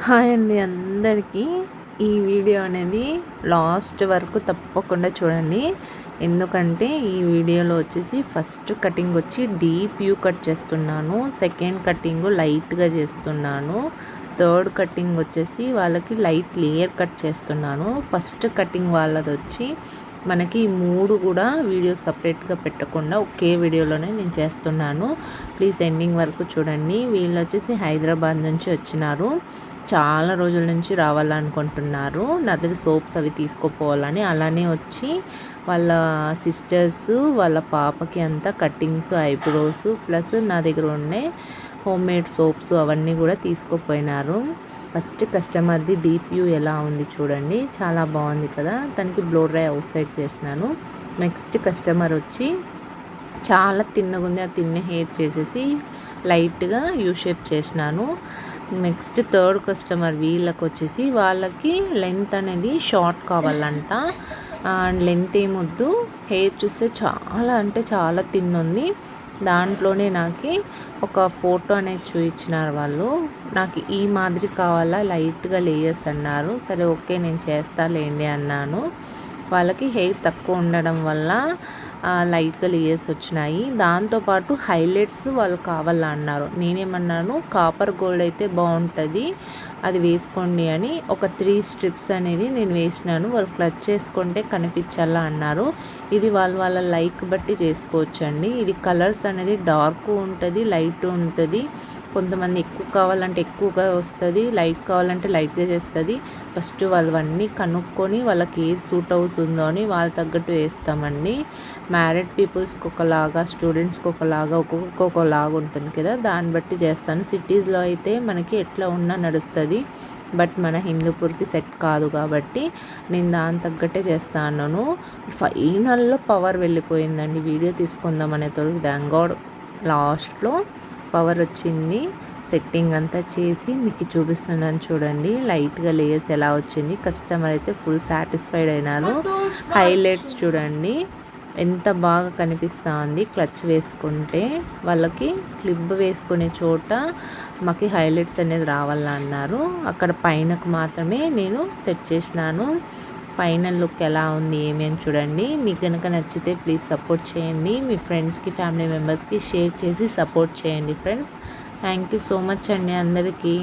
Hi అండి అందరికీ. ఈ వీడియో అనేది లాస్ట్ వరకు తప్పకుండా చూడండి. ఎందుకంటే ఈ వీడియోలో వచ్చేసి ఫస్ట్ కటింగ్ వచ్చి డీప్ యూ కట్ చేస్తున్నాను, సెకండ్ కటింగ్ లైట్గా చేస్తున్నాను, థర్డ్ కటింగ్ వచ్చేసి వాళ్ళకి లైట్ లేయర్ కట్ చేస్తున్నాను. ఫస్ట్ కటింగ్ వాళ్ళది వచ్చి మనకి ఈ 3 కూడా వీడియో సపరేట్గా పెట్టకుండా ఒకే వీడియోలోనే నేను చేస్తున్నాను. ప్లీజ్ ఎండింగ్ వరకు చూడండి. వీళ్ళు వచ్చేసి హైదరాబాద్ నుంచి వచ్చినారు. చాలా రోజుల నుంచి రావాలనుకుంటున్నారు. నా దగ్గర సోప్స్ అవి తీసుకుపోవాలని. అలానే వచ్చి వాళ్ళ సిస్టర్స్ వాళ్ళ పాపకి అంతా కటింగ్స్, ఐబ్రోస్ ప్లస్ నా దగ్గర ఉండే హోమ్ మేడ్ సోప్స్ అవన్నీ కూడా తీసుకుపోయినారు. ఫస్ట్ కస్టమర్ది డీప్ వ్యూ ఎలా ఉంది చూడండి, చాలా బాగుంది కదా. తనకి బ్లో డ్రై అవుట్ సైడ్ చేసినాను. నెక్స్ట్ కస్టమర్ వచ్చి చాలా తిన్నగా ఉంది, ఆ తిన్న హెయిర్ చేసేసి లైట్గా యూ షేప్ చేసినాను. నెక్స్ట్ థర్డ్ కస్టమర్ వీళ్ళకి వచ్చేసి వాళ్ళకి లెంత్ అనేది షార్ట్ కావాలంట. లెంత్ ఏమొద్దు, హెయిర్ చూస్తే చాలా అంటే చాలా తిన్ ఉంది. దాంట్లోనే నాకు ఒక ఫోటో అనేది చూపించినారు వాళ్ళు. నాకు ఈ మాదిరి కావాలా, లైట్గా లేయర్స్ అన్నారు. సరే ఓకే నేను చేస్తా లేండి అన్నాను. వాళ్ళకి హెయిర్ తక్కువ ఉండడం వల్ల లైట్గా లేయర్స్ వచ్చినాయి. దాంతోపాటు హైలైట్స్ వాళ్ళు కావాలా అన్నారు. నేనేమన్నాను, కాపర్ గోల్డ్ అయితే బాగుంటుంది, అది వేసుకోండి అని ఒక 3 స్ట్రిప్స్ అనేది నేను వేసినాను. వాళ్ళు క్లచ్ చేసుకుంటే కనిపించాలా అన్నారు. ఇది వాళ్ళ లైక్ బట్టి చేసుకోవచ్చండి. ఇది కలర్స్ అనేది డార్క్ ఉంటుంది, లైట్ ఉంటుంది. కొంతమంది ఎక్కువ కావాలంటే ఎక్కువగా వస్తుంది, లైట్ కావాలంటే లైట్గా చేస్తుంది. ఫస్ట్ వాళ్ళవన్నీ కనుక్కొని వాళ్ళకి ఏది సూట్ అవుతుందో అని వాళ్ళ తగ్గట్టు వేస్తామండి. మ్యారీడ్ పీపుల్స్కి ఒకలాగా, స్టూడెంట్స్కి ఒకలాగా, ఒక్కొక్కరికి ఒకలాగా ఉంటుంది కదా, దాన్ని బట్టి చేస్తాను. సిటీస్లో అయితే మనకి ఎట్లా ఉన్నా నడుస్తుంది, బట్ మన హిందూపూర్కి సెట్ కాదు కాబట్టి నేను దాని తగ్గట్టే చేస్తాను. ఫైనల్లో పవర్ వెళ్ళిపోయిందండి. వీడియో తీసుకుందాం అనే తోడు థాంక్ లాస్ట్లో పవర్ వచ్చింది. సెట్టింగ్ అంతా చేసి మీకు చూపిస్తున్నాను చూడండి, లైట్గా లేయర్స్ ఎలా వచ్చింది. కస్టమర్ అయితే ఫుల్ సాటిస్ఫైడ్ అయినారు. హైలైట్స్ చూడండి ఎంత బాగా కనిపిస్తూ ఉంది. క్లచ్ వేసుకుంటే వాళ్ళకి క్లిప్ వేసుకునే చోట మాకు హైలైట్స్ అనేది రావాలన్నారు. అక్కడ పైనకు మాత్రమే నేను సెట్ చేసినాను. ఫైనల్ లుక్ ఎలా ఉంది ఏమి అని చూడండి. మీకు కనుక నచ్చితే ప్లీజ్ సపోర్ట్ చేయండి. మీ ఫ్రెండ్స్కి, ఫ్యామిలీ మెంబర్స్కి షేర్ చేసి సపోర్ట్ చేయండి friends. Thank you so much అండి అందరికీ.